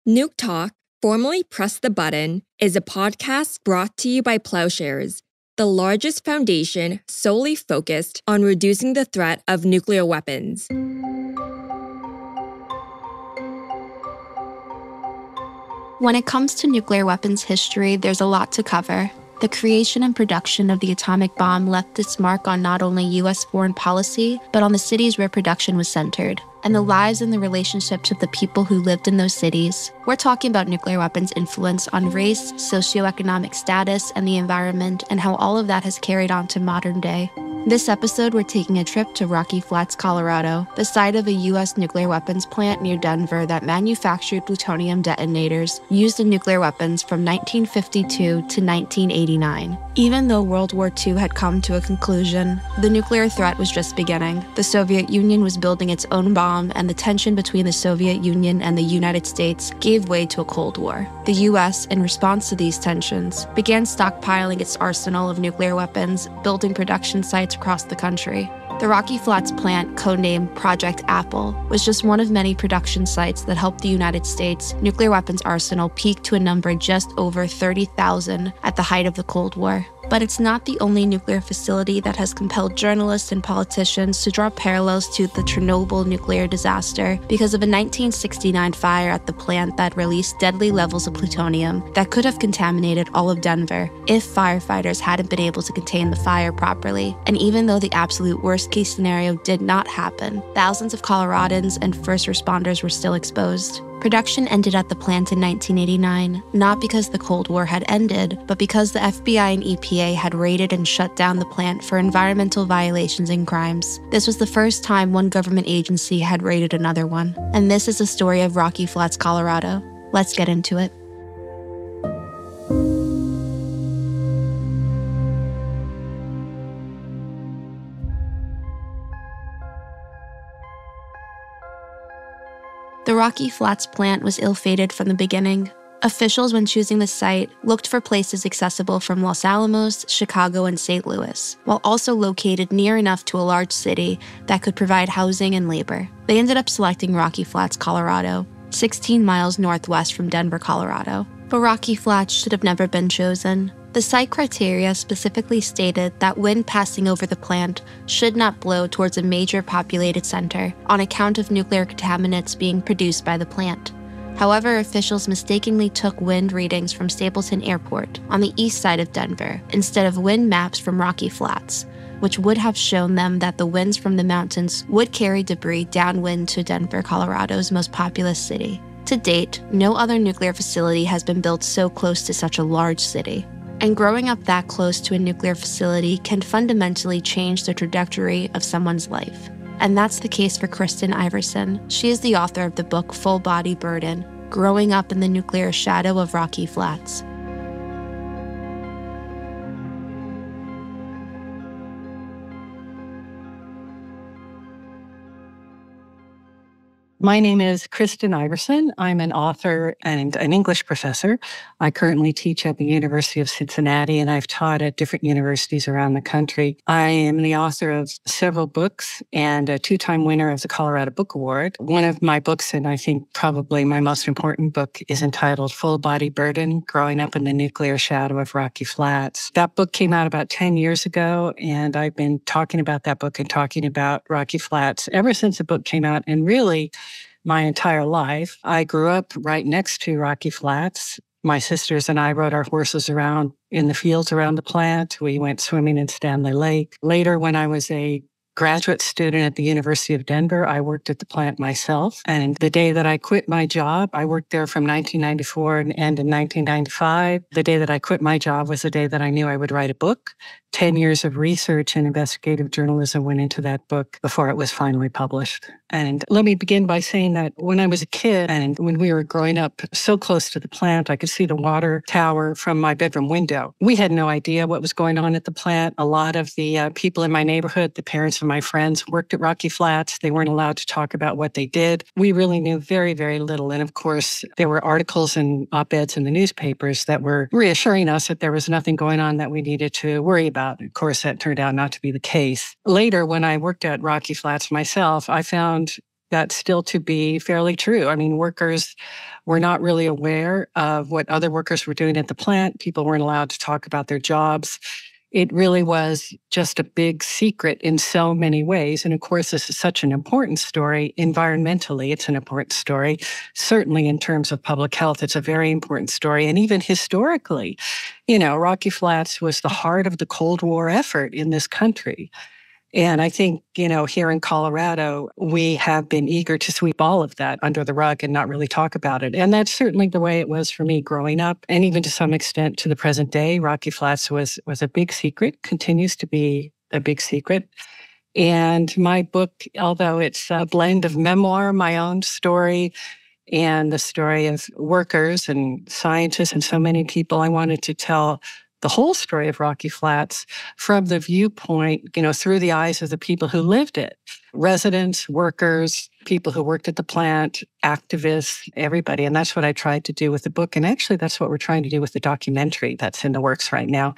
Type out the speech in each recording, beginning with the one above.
Nuke Talk, formerly Press the Button, is a podcast brought to you by Plowshares, the largest foundation solely focused on reducing the threat of nuclear weapons. When it comes to nuclear weapons history, there's a lot to cover. The creation and production of the atomic bomb left its mark on not only U.S. foreign policy, but on the cities where production was centered, and the lives and the relationships of the people who lived in those cities. We're talking about nuclear weapons' influence on race, socioeconomic status, and the environment, and how all of that has carried on to modern day. This episode, we're taking a trip to Rocky Flats, Colorado, the site of a U.S. nuclear weapons plant near Denver that manufactured plutonium detonators used in nuclear weapons from 1952 to 1989. Even though World War II had come to a conclusion, the nuclear threat was just beginning. The Soviet Union was building its own bomb, and the tension between the Soviet Union and the United States gave way to a Cold War. The U.S., in response to these tensions, began stockpiling its arsenal of nuclear weapons, building production sites across the country. The Rocky Flats plant, codenamed Project Apple, was just one of many production sites that helped the United States nuclear weapons arsenal peak to a number just over 30,000 at the height of the Cold War. But it's not the only nuclear facility that has compelled journalists and politicians to draw parallels to the Chernobyl nuclear disaster because of a 1969 fire at the plant that released deadly levels of plutonium that could have contaminated all of Denver if firefighters hadn't been able to contain the fire properly. And even though the absolute worst-case scenario did not happen, thousands of Coloradans and first responders were still exposed. Production ended at the plant in 1989, not because the Cold War had ended, but because the FBI and EPA had raided and shut down the plant for environmental violations and crimes. This was the first time one government agency had raided another one. And this is the story of Rocky Flats, Colorado. Let's get into it. The Rocky Flats plant was ill-fated from the beginning. Officials, when choosing the site, looked for places accessible from Los Alamos, Chicago, and St. Louis, while also located near enough to a large city that could provide housing and labor. They ended up selecting Rocky Flats, Colorado, 16 miles northwest from Denver, Colorado. But Rocky Flats should have never been chosen. The site criteria specifically stated that wind passing over the plant should not blow towards a major populated center on account of nuclear contaminants being produced by the plant. However, officials mistakenly took wind readings from Stapleton Airport on the east side of Denver instead of wind maps from Rocky Flats, which would have shown them that the winds from the mountains would carry debris downwind to Denver, Colorado's most populous city. To date, no other nuclear facility has been built so close to such a large city. And growing up that close to a nuclear facility can fundamentally change the trajectory of someone's life. And that's the case for Kristen Iversen. She is the author of the book Full Body Burden, Growing Up in the Nuclear Shadow of Rocky Flats. My name is Kristen Iversen. I'm an author and an English professor. I currently teach at the University of Cincinnati, and I've taught at different universities around the country. I am the author of several books and a two-time winner of the Colorado Book Award. One of my books, and I think probably my most important book, is entitled Full Body Burden, Growing Up in the Nuclear Shadow of Rocky Flats. That book came out about 10 years ago, and I've been talking about that book and talking about Rocky Flats ever since the book came out, and really my entire life. I grew up right next to Rocky Flats. My sisters and I rode our horses around in the fields around the plant. We went swimming in Stanley Lake. Later, when I was a graduate student at the University of Denver, I worked at the plant myself. And the day that I quit my job, I worked there from 1994 and in 1995. The day that I quit my job was the day that I knew I would write a book. 10 years of research and investigative journalism went into that book before it was finally published. And let me begin by saying that when I was a kid and when we were growing up so close to the plant, I could see the water tower from my bedroom window. We had no idea what was going on at the plant. A lot of the people in my neighborhood, the parents of my friends, worked at Rocky Flats. They weren't allowed to talk about what they did. We really knew very, very little. And of course, there were articles and op-eds in the newspapers that were reassuring us that there was nothing going on that we needed to worry about. Of course, that turned out not to be the case. Later, when I worked at Rocky Flats myself, I found that's still to be fairly true. I mean, workers were not really aware of what other workers were doing at the plant. People weren't allowed to talk about their jobs. It really was just a big secret in so many ways. And of course, this is such an important story. Environmentally, it's an important story. Certainly in terms of public health, it's a very important story. And even historically, Rocky Flats was the heart of the Cold War effort in this country. And I think, here in Colorado, we have been eager to sweep all of that under the rug and not really talk about it. And that's certainly the way it was for me growing up. And even to some extent to the present day, Rocky Flats was a big secret, continues to be a big secret. And my book, although it's a blend of memoir, my own story, and the story of workers and scientists and so many people, I wanted to tell the whole story of Rocky Flats from the viewpoint, through the eyes of the people who lived it. Residents, workers, people who worked at the plant, activists, everybody. And that's what I tried to do with the book. And actually, that's what we're trying to do with the documentary that's in the works right now.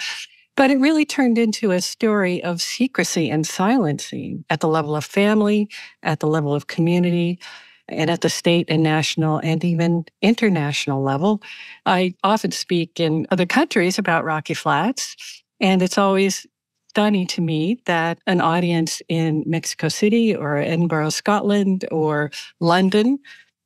But it really turned into a story of secrecy and silencing at the level of family, at the level of community, and at the state and national and even international level. I often speak in other countries about Rocky Flats, and it's always stunning to me that an audience in Mexico City or Edinburgh, Scotland, or London,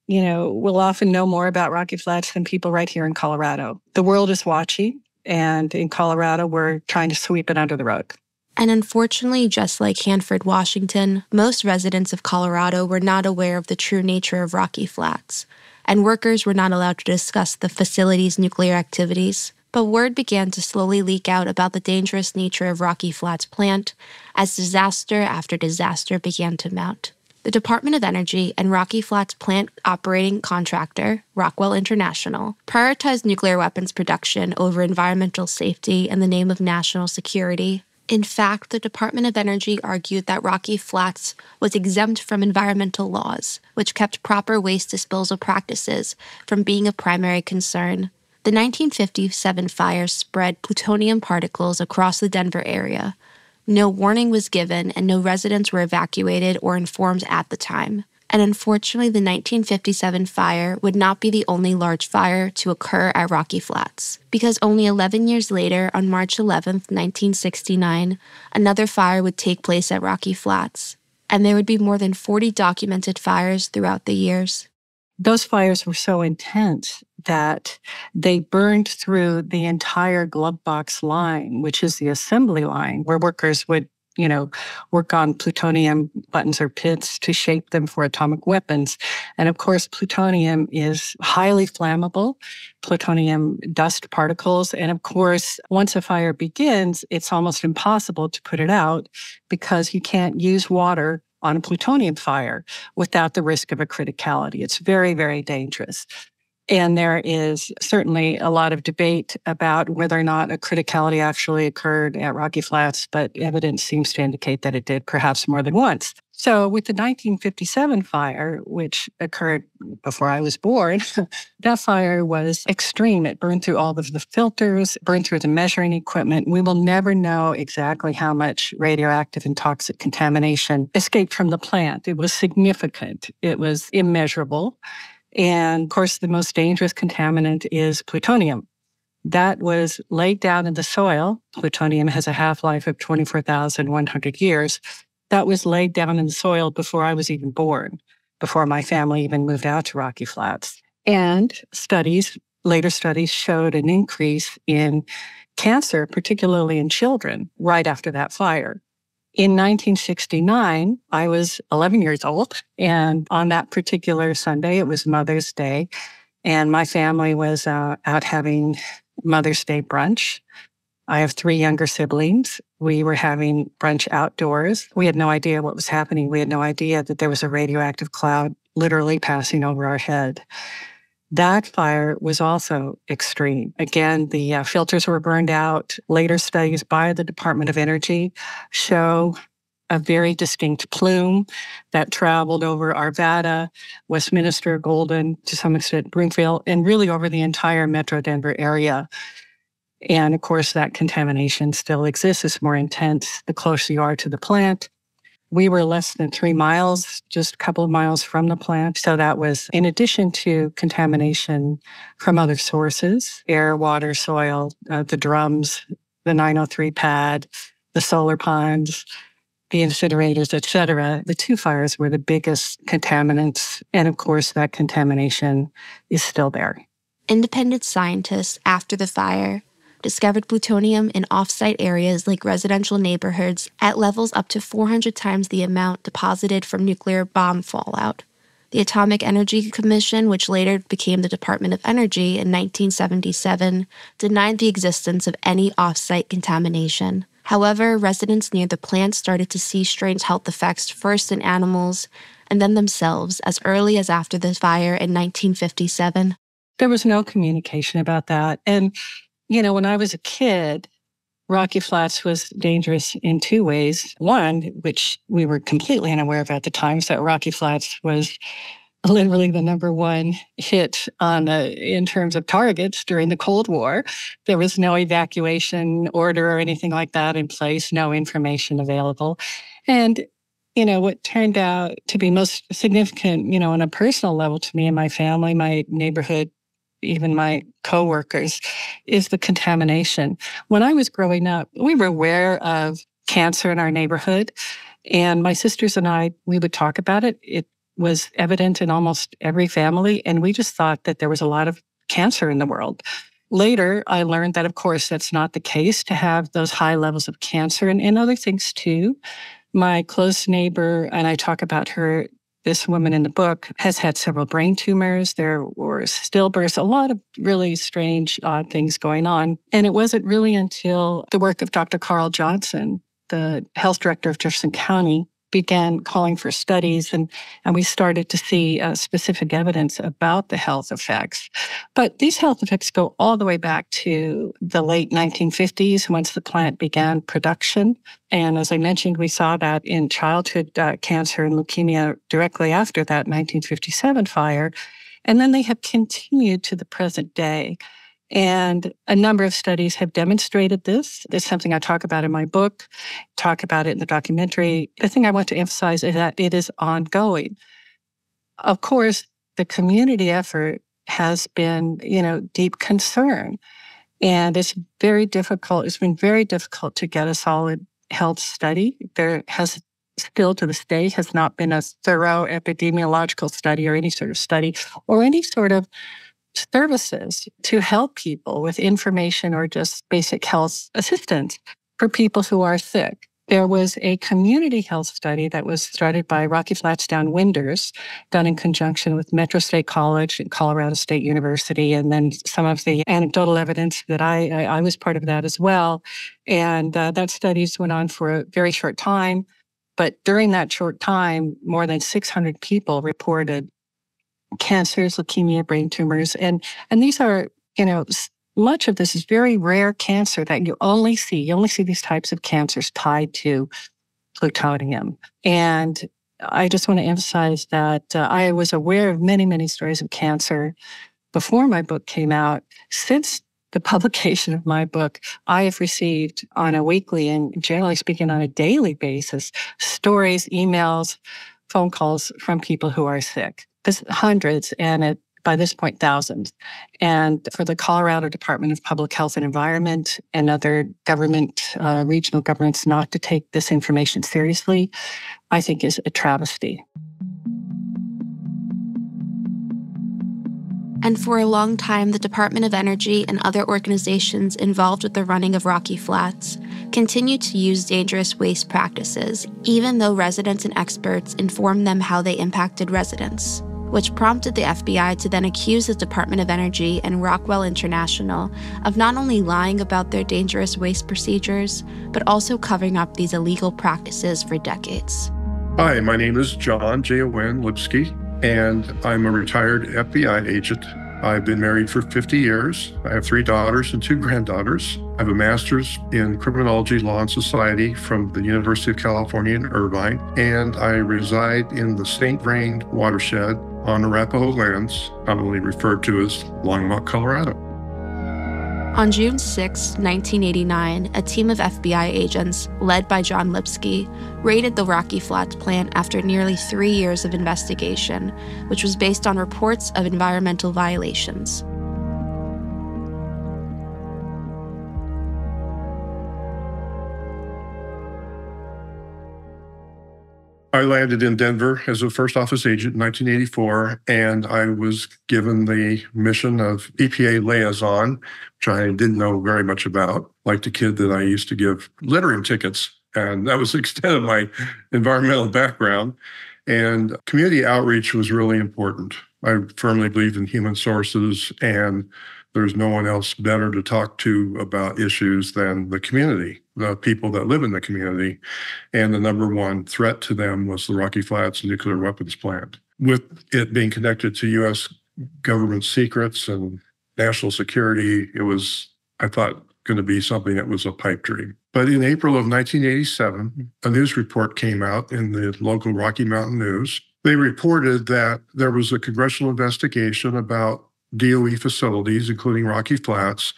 will often know more about Rocky Flats than people right here in Colorado. The world is watching, and in Colorado, we're trying to sweep it under the rug. And unfortunately, just like Hanford, Washington, most residents of Colorado were not aware of the true nature of Rocky Flats, and workers were not allowed to discuss the facility's nuclear activities. But word began to slowly leak out about the dangerous nature of Rocky Flats plant as disaster after disaster began to mount. The Department of Energy and Rocky Flats plant operating contractor, Rockwell International, prioritized nuclear weapons production over environmental safety in the name of national security. In fact, the Department of Energy argued that Rocky Flats was exempt from environmental laws, which kept proper waste disposal practices from being a primary concern. The 1957 fire spread plutonium particles across the Denver area. No warning was given, and no residents were evacuated or informed at the time. And unfortunately, the 1957 fire would not be the only large fire to occur at Rocky Flats, because only 11 years later, on March 11, 1969, another fire would take place at Rocky Flats, and there would be more than 40 documented fires throughout the years. Those fires were so intense that they burned through the entire glove box line, which is the assembly line, where workers would work on plutonium buttons or pits to shape them for atomic weapons. And of course, plutonium is highly flammable, plutonium dust particles. And of course, once a fire begins, it's almost impossible to put it out because you can't use water on a plutonium fire without the risk of a criticality. It's very, very dangerous. And there is certainly a lot of debate about whether or not a criticality actually occurred at Rocky Flats, but evidence seems to indicate that it did, perhaps more than once. So with the 1957 fire, which occurred before I was born, that fire was extreme. It burned through all of the filters, burned through the measuring equipment. We will never know exactly how much radioactive and toxic contamination escaped from the plant. It was significant. It was immeasurable. And of course, the most dangerous contaminant is plutonium. That was laid down in the soil. Plutonium has a half-life of 24,100 years. That was laid down in the soil before I was even born, before my family even moved out to Rocky Flats. And later studies showed an increase in cancer, particularly in children, right after that fire. In 1969, I was 11 years old, and on that particular Sunday, it was Mother's Day, and my family was out having Mother's Day brunch. I have 3 younger siblings. We were having brunch outdoors. We had no idea what was happening. We had no idea that there was a radioactive cloud literally passing over our head. That fire was also extreme. Again, the filters were burned out. Later studies by the Department of Energy show a very distinct plume that traveled over Arvada, Westminster, Golden, to some extent Broomfield, and really over the entire Metro Denver area. And of course, that contamination still exists. It's more intense the closer you are to the plant. We were less than 3 miles, just a couple of miles from the plant. So that was in addition to contamination from other sources, air, water, soil, the drums, the 903 pad, the solar ponds, the incinerators, et cetera. The 2 fires were the biggest contaminants. And of course, that contamination is still there. Independent scientists, after the fire, discovered plutonium in off-site areas like residential neighborhoods at levels up to 400 times the amount deposited from nuclear bomb fallout. The Atomic Energy Commission, which later became the Department of Energy in 1977, denied the existence of any off-site contamination. However, residents near the plant started to see strange health effects first in animals and then themselves as early as after the fire in 1957. There was no communication about that. And when I was a kid, Rocky Flats was dangerous in 2 ways. One, which we were completely unaware of at the time, is that Rocky Flats was literally the number 1 hit in terms of targets during the Cold War. There was no evacuation order or anything like that in place, no information available. And, what turned out to be most significant, on a personal level to me and my family, my neighborhood, even my coworkers, is the contamination. When I was growing up, we were aware of cancer in our neighborhood, and my sisters and I, we would talk about it. It was evident in almost every family, and we just thought that there was a lot of cancer in the world. Later, I learned that, of course, that's not the case, to have those high levels of cancer and other things too. My close neighbor, and I talk about her, this woman in the book, has had several brain tumors. There were stillbirths, a lot of really strange, odd things going on. And it wasn't really until the work of Dr. Carl Johnson, the health director of Jefferson County, began calling for studies, and we started to see specific evidence about the health effects. But these health effects go all the way back to the late 1950s, once the plant began production. And as I mentioned, we saw that in childhood cancer and leukemia directly after that 1957 fire. And then they have continued to the present day. And a number of studies have demonstrated this. This is something I talk about in my book, talk about it in the documentary. The thing I want to emphasize is that it is ongoing. Of course, the community effort has been, deep concern. And it's very difficult. It's been very difficult to get a solid health study. There has still to this day has not been a thorough epidemiological study or any sort of study or any sort of services to help people with information or just basic health assistance for people who are sick. There was a community health study that was started by Rocky Flats Downwinders, done in conjunction with Metro State College and Colorado State University, and then some of the anecdotal evidence that I was part of that as well. And that studies went on for a very short time. But during that short time, more than 600 people reported cancers, leukemia, brain tumors. And these are, much of this is very rare cancer that you only see these types of cancers tied to plutonium. And I just want to emphasize that I was aware of many, many stories of cancer before my book came out. Since the publication of my book, I have received on a weekly and generally speaking on a daily basis, stories, emails, phone calls from people who are sick. There's hundreds, and by this point, thousands. And for the Colorado Department of Public Health and Environment and other government, regional governments not to take this information seriously, I think is a travesty. And for a long time, the Department of Energy and other organizations involved with the running of Rocky Flats continued to use dangerous waste practices, even though residents and experts informed them how they impacted residents, which prompted the FBI to then accuse the Department of Energy and Rockwell International of not only lying about their dangerous waste procedures, but also covering up these illegal practices for decades. Hi, my name is John J.O.N. Lipsky, and I'm a retired FBI agent. I've been married for 50 years. I have 3 daughters and 2 granddaughters. I have a master's in criminology, law, and society from the University of California in Irvine, and I reside in the St. Vrain watershed on Arapahoe lands, commonly referred to as Longmont, Colorado. On June 6, 1989, a team of FBI agents, led by John Lipsky, raided the Rocky Flats plant after nearly 3 years of investigation, which was based on reports of environmental violations. I landed in Denver as a first office agent in 1984, and I was given the mission of EPA liaison, which I didn't know very much about, like the kid that I used to give littering tickets. And that was the extent of my environmental background. And community outreach was really important. I firmly believe in human sources, and there's no one else better to talk to about issues than the community, the people that live in the community. And the number one threat to them was the Rocky Flats nuclear weapons plant. With it being connected to U.S. government secrets and national security, it was, I thought, going to be something that was a pipe dream. But in April of 1987, a news report came out in the local Rocky Mountain News. They reported that there was a congressional investigation about DOE facilities, including Rocky Flats,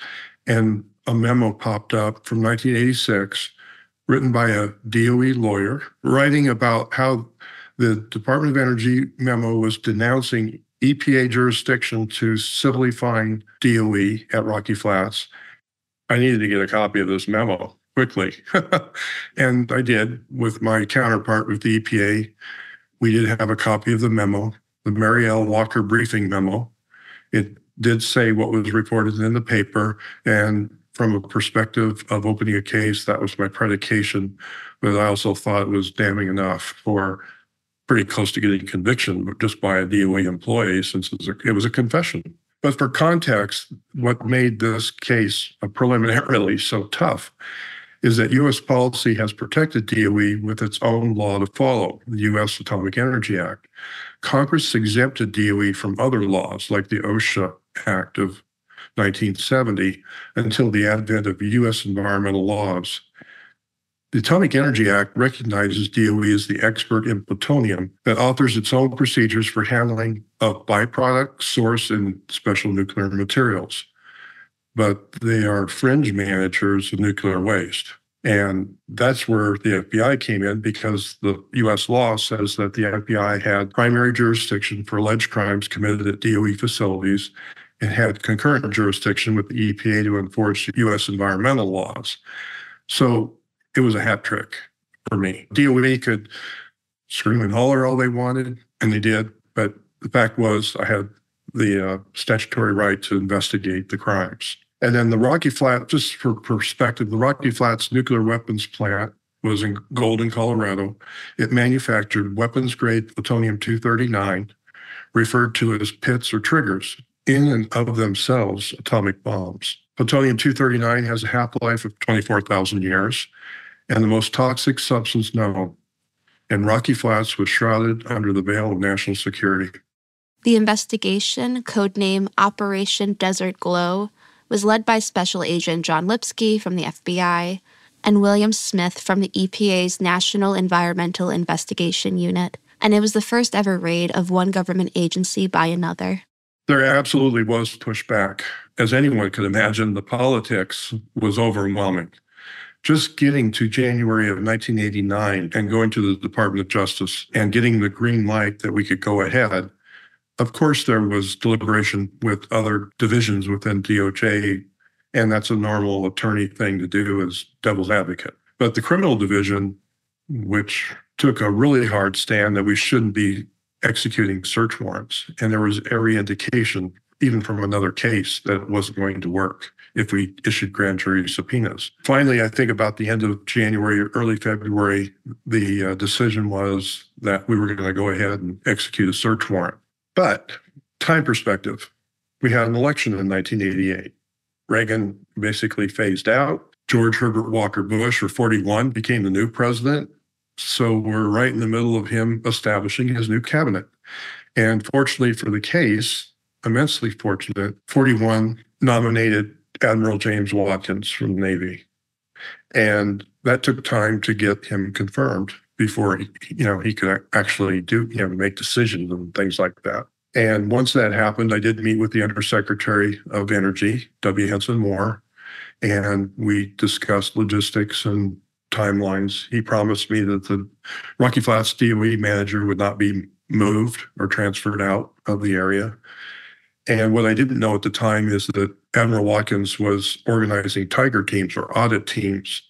and a memo popped up from 1986 written by a DOE lawyer writing about how the Department of Energy memo was denouncing EPA jurisdiction to civilly fine DOE at Rocky Flats. I needed to get a copy of this memo quickly. And I did with my counterpart with the EPA. We did have a copy of the memo, the Mary L. Walker briefing memo. It did say what was reported in the paper, and from a perspective of opening a case, that was my predication, but I also thought it was damning enough for pretty close to getting conviction just by a DOE employee, since it was a confession. But for context, what made this case preliminarily so tough is that U.S. policy has protected DOE with its own law to follow, the U.S. Atomic Energy Act. Congress exempted DOE from other laws like the OSHA Act of 1970 until the advent of U.S. environmental laws. The Atomic Energy Act recognizes DOE as the expert in plutonium that authors its own procedures for handling of byproduct, source, and special nuclear materials. But they are fringe managers of nuclear waste. And that's where the FBI came in, because the U.S. law says that the FBI had primary jurisdiction for alleged crimes committed at DOE facilities and had concurrent jurisdiction with the EPA to enforce U.S. environmental laws. So it was a hat trick for me. DOE could scream and holler all they wanted, and they did. But the fact was I had the statutory right to investigate the crimes. And then the Rocky Flats, just for perspective, the Rocky Flats nuclear weapons plant was in Golden, Colorado. It manufactured weapons-grade plutonium-239, referred to as pits or triggers, in and of themselves atomic bombs. Plutonium-239 has a half-life of 24,000 years and the most toxic substance known. And Rocky Flats was shrouded under the veil of national security. The investigation, codename Operation Desert Glow, was led by Special Agent John Lipsky from the FBI and William Smith from the EPA's National Environmental Investigation Unit, and it was the first ever raid of one government agency by another. There absolutely was pushback. As anyone could imagine, the politics was overwhelming. Just getting to January of 1989 and going to the Department of Justice and getting the green light that we could go ahead. Of course, there was deliberation with other divisions within DOJ, and that's a normal attorney thing to do as devil's advocate. But the criminal division, which took a really hard stand that we shouldn't be executing search warrants, and there was every indication, even from another case, that it wasn't going to work if we issued grand jury subpoenas. Finally, I think about the end of January or early February, the decision was that we were going to go ahead and execute a search warrant. But time perspective, we had an election in 1988. Reagan basically phased out. George Herbert Walker Bush, or 41, became the new president. So we're right in the middle of him establishing his new cabinet. And fortunately for the case, immensely fortunate, 41 nominated Admiral James Watkins from the Navy. And that took time to get him confirmed before he could actually make decisions and things like that. And once that happened, I did meet with the Undersecretary of Energy, W. Henson Moore, and we discussed logistics and timelines. He promised me that the Rocky Flats DOE manager would not be moved or transferred out of the area. And what I didn't know at the time is that Admiral Watkins was organizing tiger teams or audit teams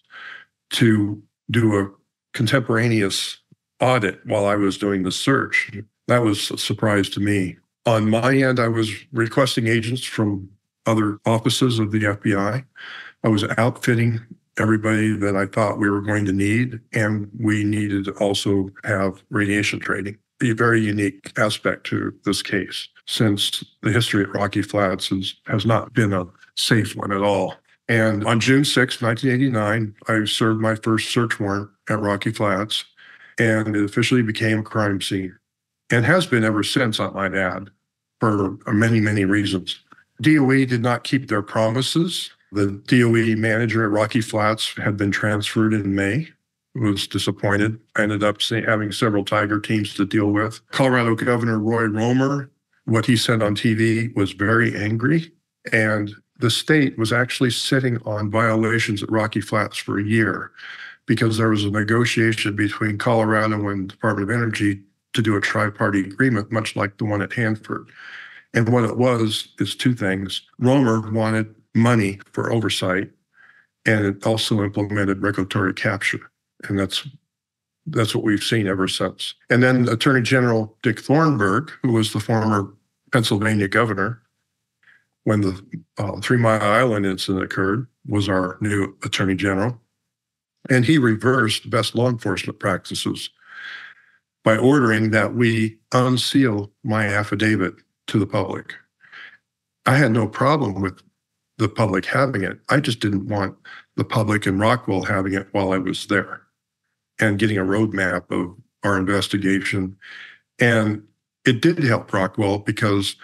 to do a contemporaneous audit while I was doing the search. That was a surprise to me. On my end, I was requesting agents from other offices of the FBI. I was outfitting everybody that I thought we were going to need, and we needed to also have radiation training. A very unique aspect to this case, since the history at Rocky Flats has not been a safe one at all. And on June 6, 1989, I served my first search warrant at Rocky Flats, and it officially became a crime scene, and has been ever since, I might add, for many, many reasons. DOE did not keep their promises. The DOE manager at Rocky Flats had been transferred in May. Was disappointed. I ended up having several tiger teams to deal with. Colorado Governor Roy Romer, what he said on TV was very angry, and the state was actually sitting on violations at Rocky Flats for a year because there was a negotiation between Colorado and the Department of Energy to do a tri-party agreement, much like the one at Hanford. And what it was is two things. Romer wanted money for oversight, and it also implemented regulatory capture. And that's what we've seen ever since. And then Attorney General Dick Thornburg, who was the former Pennsylvania governor, when the 3 Mile Island incident occurred, was our new Attorney General. And he reversed best law enforcement practices by ordering that we unseal my affidavit to the public. I had no problem with the public having it. I just didn't want the public in Rockwell having it while I was there and getting a roadmap of our investigation. And it did help Rockwell because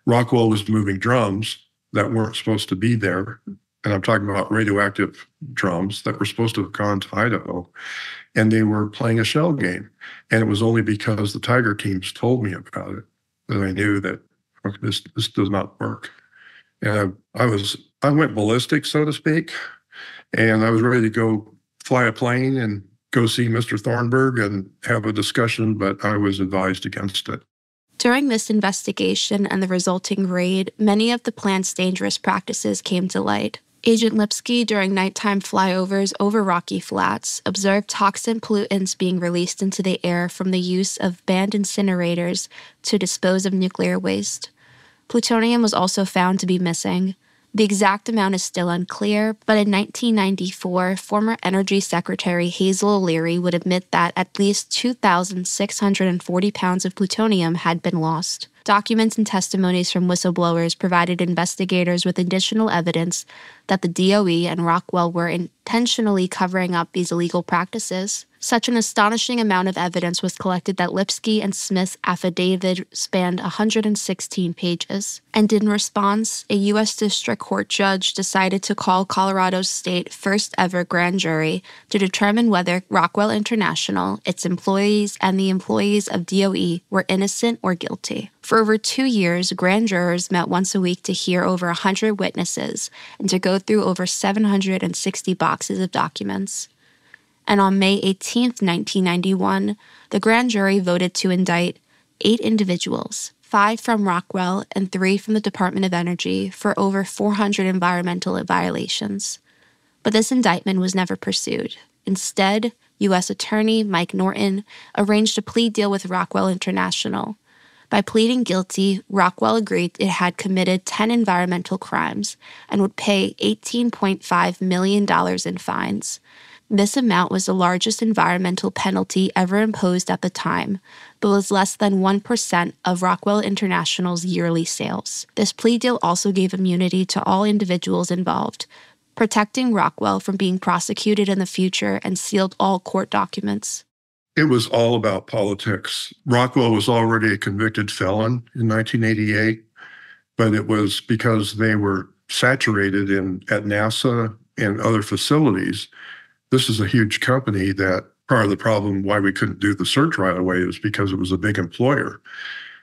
Rockwell was moving drums that weren't supposed to be there. And I'm talking about radioactive drums that were supposed to have gone to Idaho. And they were playing a shell game. And it was only because the tiger teams told me about it that I knew that this does not work. And I went ballistic, so to speak. And I was ready to go fly a plane and go see Mr. Thornburg and have a discussion, but I was advised against it. During this investigation and the resulting raid, many of the plant's dangerous practices came to light. Agent Lipsky, during nighttime flyovers over Rocky Flats, observed toxin pollutants being released into the air from the use of banned incinerators to dispose of nuclear waste. Plutonium was also found to be missing. The exact amount is still unclear, but in 1994, former Energy Secretary Hazel O'Leary would admit that at least 2,640 pounds of plutonium had been lost. Documents and testimonies from whistleblowers provided investigators with additional evidence that the DOE and Rockwell were intentionally covering up these illegal practices. Such an astonishing amount of evidence was collected that Lipsky and Smith's affidavit spanned 116 pages. And in response, a U.S. District Court judge decided to call Colorado's state first ever grand jury to determine whether Rockwell International, its employees, and the employees of DOE were innocent or guilty. For over 2 years, grand jurors met once a week to hear over 100 witnesses and to go through over 760 boxes of documents. And on May 18, 1991, the grand jury voted to indict 8 individuals, 5 from Rockwell and 3 from the Department of Energy, for over 400 environmental violations. But this indictment was never pursued. Instead, U.S. Attorney Mike Norton arranged a plea deal with Rockwell International. By pleading guilty, Rockwell agreed it had committed 10 environmental crimes and would pay $18.5 million in fines. This amount was the largest environmental penalty ever imposed at the time, but was less than 1% of Rockwell International's yearly sales. This plea deal also gave immunity to all individuals involved, protecting Rockwell from being prosecuted in the future, and sealed all court documents. It was all about politics. Rockwell was already a convicted felon in 1988, but it was because they were saturated at NASA and other facilities. This is a huge company that part of the problem why we couldn't do the search right away is because it was a big employer.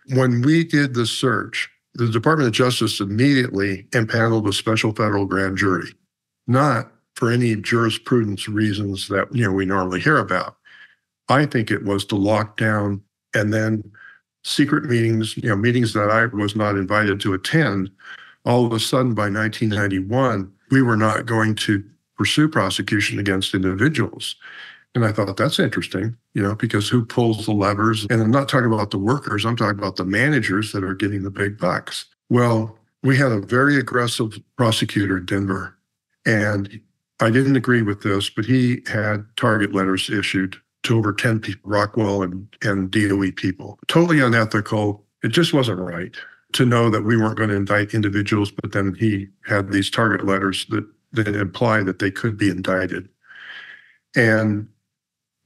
When we did the search, the Department of Justice immediately impaneled a special federal grand jury. not for any jurisprudence reasons that, we normally hear about. I think it was to lock down, and then secret meetings, meetings that I was not invited to attend. All of a sudden, by 1991, we were not going to pursue prosecution against individuals. And I thought, that's interesting, because who pulls the levers? And I'm not talking about the workers, I'm talking about the managers that are getting the big bucks. Well, we had a very aggressive prosecutor in Denver, and I didn't agree with this, but he had target letters issued to over 10 people, Rockwell and DOE people. Totally unethical. It just wasn't right to know that we weren't going to indict individuals, but then he had these target letters that imply that they could be indicted. And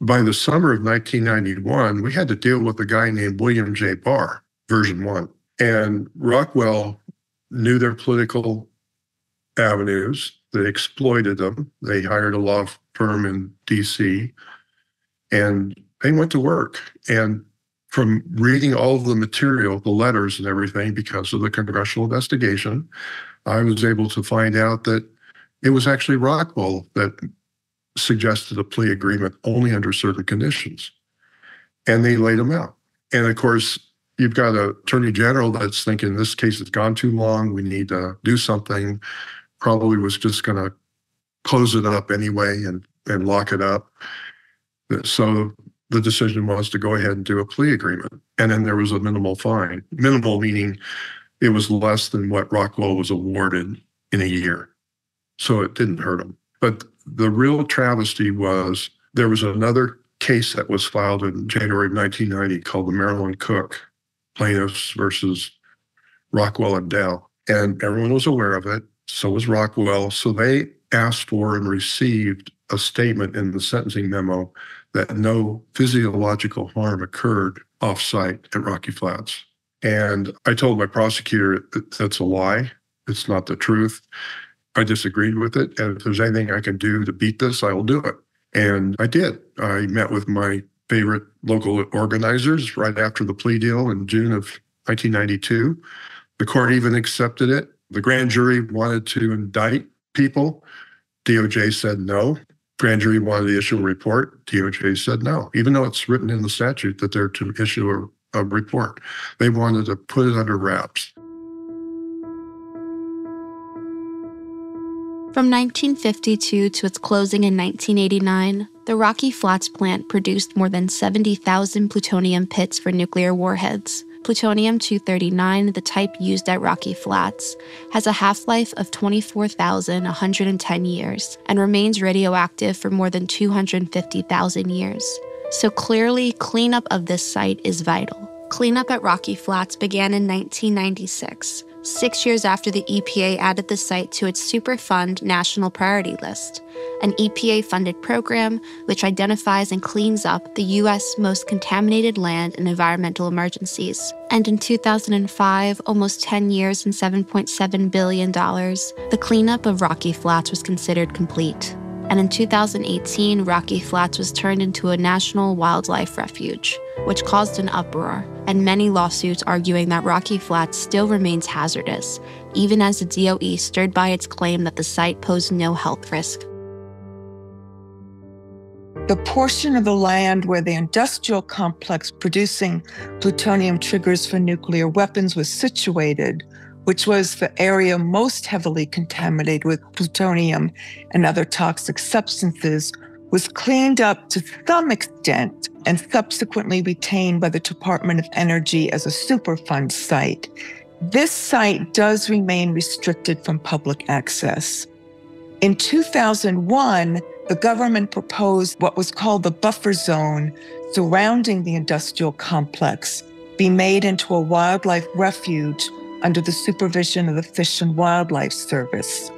by the summer of 1991, we had to deal with a guy named William J. Barr, version 1. And Rockwell knew their political avenues. They exploited them. They hired a law firm in D.C., and they went to work. And from reading all of the material, the letters and everything, because of the congressional investigation, I was able to find out that it was actually Rockwell that suggested a plea agreement only under certain conditions. And they laid them out. And of course, you've got an attorney general that's thinking this case has gone too long, we need to do something, probably was just going to close it up anyway and lock it up. So the decision was to go ahead and do a plea agreement. And then there was a minimal fine. Minimal meaning it was less than what Rockwell was awarded in a year. So it didn't hurt him. But the real travesty was there was another case that was filed in January of 1990 called the Maryland Cook plaintiffs versus Rockwell and Dow. And everyone was aware of it. So was Rockwell. So they asked for and received a statement in the sentencing memo that no physiological harm occurred off-site at Rocky Flats. And I told my prosecutor that's a lie. It's not the truth. I disagreed with it. And if there's anything I can do to beat this, I will do it. And I did. I met with my favorite local organizers right after the plea deal in June of 1992. The court even accepted it. The grand jury wanted to indict people. DOJ said no. Grand jury wanted to issue a report. DOJ said no, even though it's written in the statute that they're to issue a report. They wanted to put it under wraps. From 1952 to its closing in 1989, the Rocky Flats plant produced more than 70,000 plutonium pits for nuclear warheads. Plutonium-239, the type used at Rocky Flats, has a half-life of 24,110 years and remains radioactive for more than 250,000 years. So clearly, cleanup of this site is vital. Cleanup at Rocky Flats began in 1996, 6 years after the EPA added the site to its Superfund National Priority List, an EPA-funded program which identifies and cleans up the U.S. most contaminated land in environmental emergencies. And in 2005, almost 10 years and $7.7 billion, the cleanup of Rocky Flats was considered complete. And in 2018, Rocky Flats was turned into a national wildlife refuge, which caused an uproar, and many lawsuits arguing that Rocky Flats still remains hazardous, even as the DOE stood by its claim that the site posed no health risk. The portion of the land where the industrial complex producing plutonium triggers for nuclear weapons was situated, which was the area most heavily contaminated with plutonium and other toxic substances, was cleaned up to some extent and subsequently retained by the Department of Energy as a Superfund site. This site does remain restricted from public access. In 2001, the government proposed what was called the buffer zone surrounding the industrial complex be made into a wildlife refuge under the supervision of the Fish and Wildlife Service.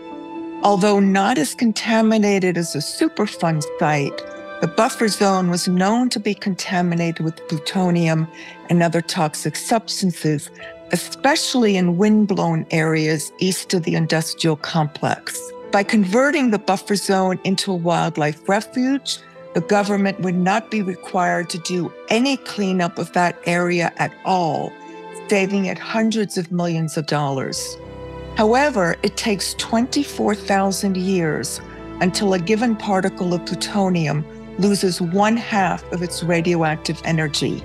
Although not as contaminated as a Superfund site, the buffer zone was known to be contaminated with plutonium and other toxic substances, especially in wind-blown areas east of the industrial complex. By converting the buffer zone into a wildlife refuge, the government would not be required to do any cleanup of that area at all, saving it hundreds of millions of dollars. However, it takes 24,000 years until a given particle of plutonium loses 1/2 of its radioactive energy.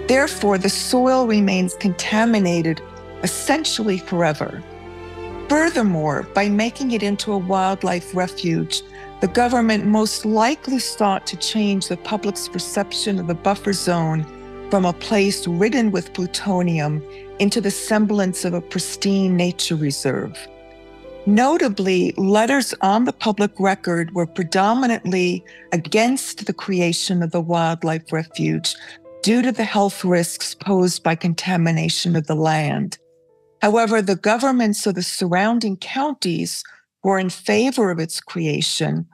Therefore, the soil remains contaminated essentially forever. Furthermore, by making it into a wildlife refuge, the government most likely sought to change the public's perception of the buffer zone from a place ridden with plutonium into the semblance of a pristine nature reserve. Notably, letters on the public record were predominantly against the creation of the wildlife refuge due to the health risks posed by contamination of the land. However, the governments of the surrounding counties were in favor of its creation,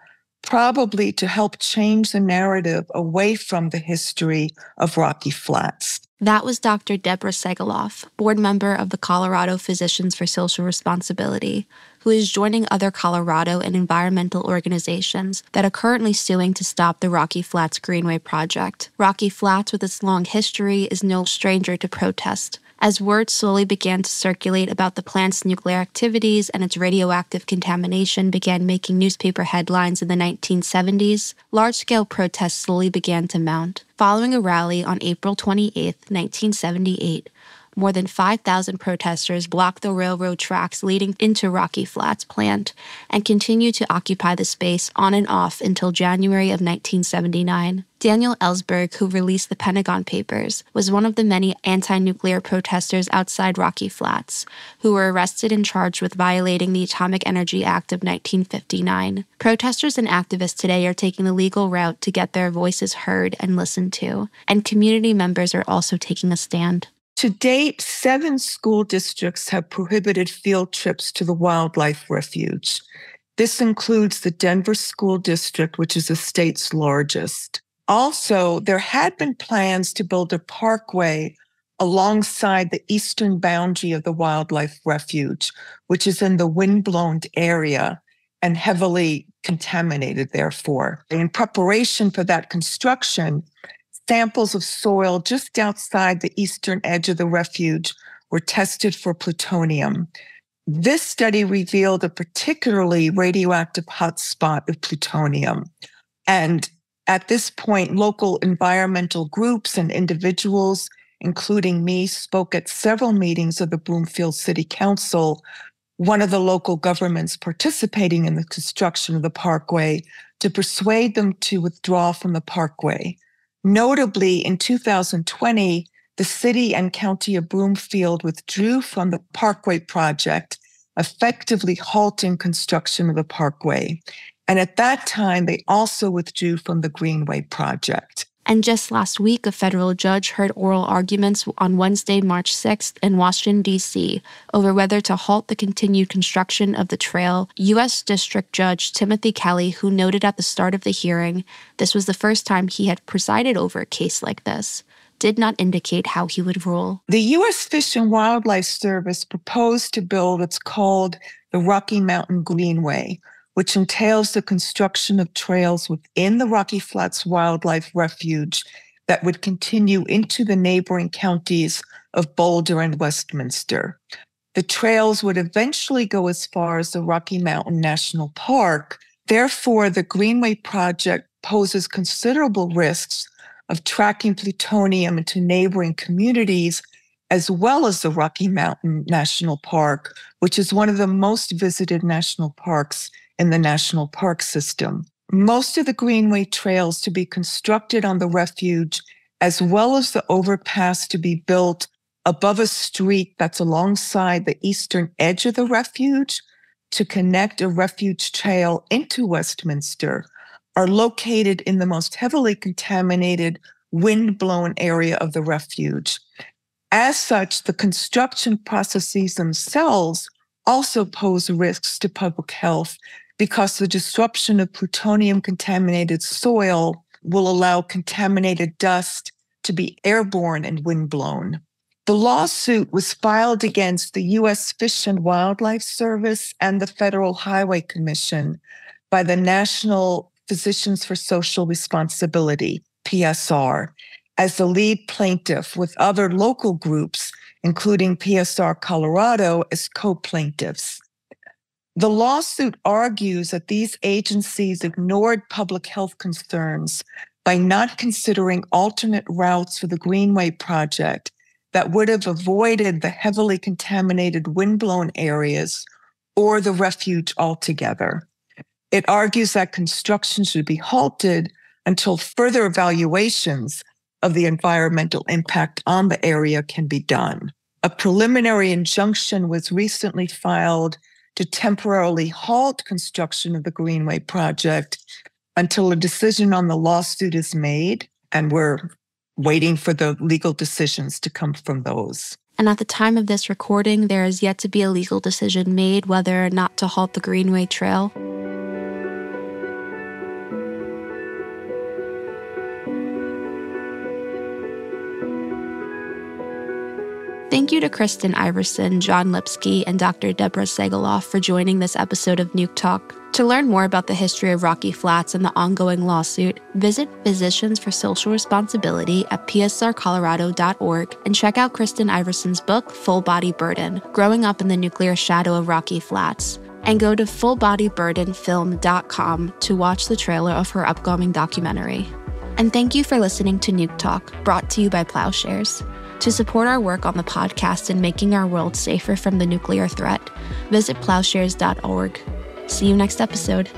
probably to help change the narrative away from the history of Rocky Flats. That was Dr. Deborah Segaloff, board member of the Colorado Physicians for Social Responsibility, who is joining other Colorado and environmental organizations that are currently suing to stop the Rocky Flats Greenway project. Rocky Flats, with its long history, is no stranger to protest. As word slowly began to circulate about the plant's nuclear activities and its radioactive contamination began making newspaper headlines in the 1970s, large-scale protests slowly began to mount. Following a rally on April 28, 1978, more than 5,000 protesters blocked the railroad tracks leading into Rocky Flats plant and continued to occupy the space on and off until January of 1979. Daniel Ellsberg, who released the Pentagon Papers, was one of the many anti-nuclear protesters outside Rocky Flats, who were arrested and charged with violating the Atomic Energy Act of 1959. Protesters and activists today are taking the legal route to get their voices heard and listened to, and community members are also taking a stand. To date, 7 school districts have prohibited field trips to the wildlife refuge. This includes the Denver School District, which is the state's largest. Also, there had been plans to build a parkway alongside the eastern boundary of the wildlife refuge, which is in the windblown area and heavily contaminated, therefore. In preparation for that construction, samples of soil just outside the eastern edge of the refuge were tested for plutonium. This study revealed a particularly radioactive hotspot of plutonium. And at this point, local environmental groups and individuals, including me, spoke at several meetings of the Broomfield City Council, one of the local governments participating in the construction of the parkway, to persuade them to withdraw from the parkway. Notably, in 2020, the city and county of Broomfield withdrew from the Parkway project, effectively halting construction of the parkway. And at that time, they also withdrew from the Greenway project. And just last week, a federal judge heard oral arguments on Wednesday, March 6th in Washington, D.C., over whether to halt the continued construction of the trail. U.S. District Judge Timothy Kelly, who noted at the start of the hearing this was the first time he had presided over a case like this, did not indicate how he would rule. The U.S. Fish and Wildlife Service proposed to build what's called the Rocky Mountain Greenway, which entails the construction of trails within the Rocky Flats Wildlife Refuge that would continue into the neighboring counties of Boulder and Westminster. The trails would eventually go as far as the Rocky Mountain National Park. Therefore, the Greenway project poses considerable risks of tracking plutonium into neighboring communities, as well as the Rocky Mountain National Park, which is one of the most visited national parks in the national park system. Most of the Greenway trails to be constructed on the refuge, as well as the overpass to be built above a street that's alongside the eastern edge of the refuge to connect a refuge trail into Westminster, are located in the most heavily contaminated, wind-blown area of the refuge. As such, the construction processes themselves also pose risks to public health because the disruption of plutonium-contaminated soil will allow contaminated dust to be airborne and windblown. The lawsuit was filed against the U.S. Fish and Wildlife Service and the Federal Highway Commission by the National Physicians for Social Responsibility, PSR, as the lead plaintiff, with other local groups, including PSR Colorado, as co-plaintiffs. The lawsuit argues that these agencies ignored public health concerns by not considering alternate routes for the Greenway project that would have avoided the heavily contaminated windblown areas or the refuge altogether. It argues that construction should be halted until further evaluations of the environmental impact on the area can be done. A preliminary injunction was recently filed to temporarily halt construction of the Greenway project until a decision on the lawsuit is made, and we're waiting for the legal decisions to come from those. And at the time of this recording, there is yet to be a legal decision made whether or not to halt the Greenway Trail. Thank you to Kristen Iversen, John Lipsky, and Dr. Deborah Segaloff for joining this episode of Nuke Talk. To learn more about the history of Rocky Flats and the ongoing lawsuit, visit Physicians for Social Responsibility at psrcolorado.org and check out Kristen Iversen's book, Full Body Burden, Growing Up in the Nuclear Shadow of Rocky Flats. And go to fullbodyburdenfilm.com to watch the trailer of her upcoming documentary. And thank you for listening to Nuke Talk, brought to you by Plowshares. To support our work on the podcast and making our world safer from the nuclear threat, visit plowshares.org. See you next episode.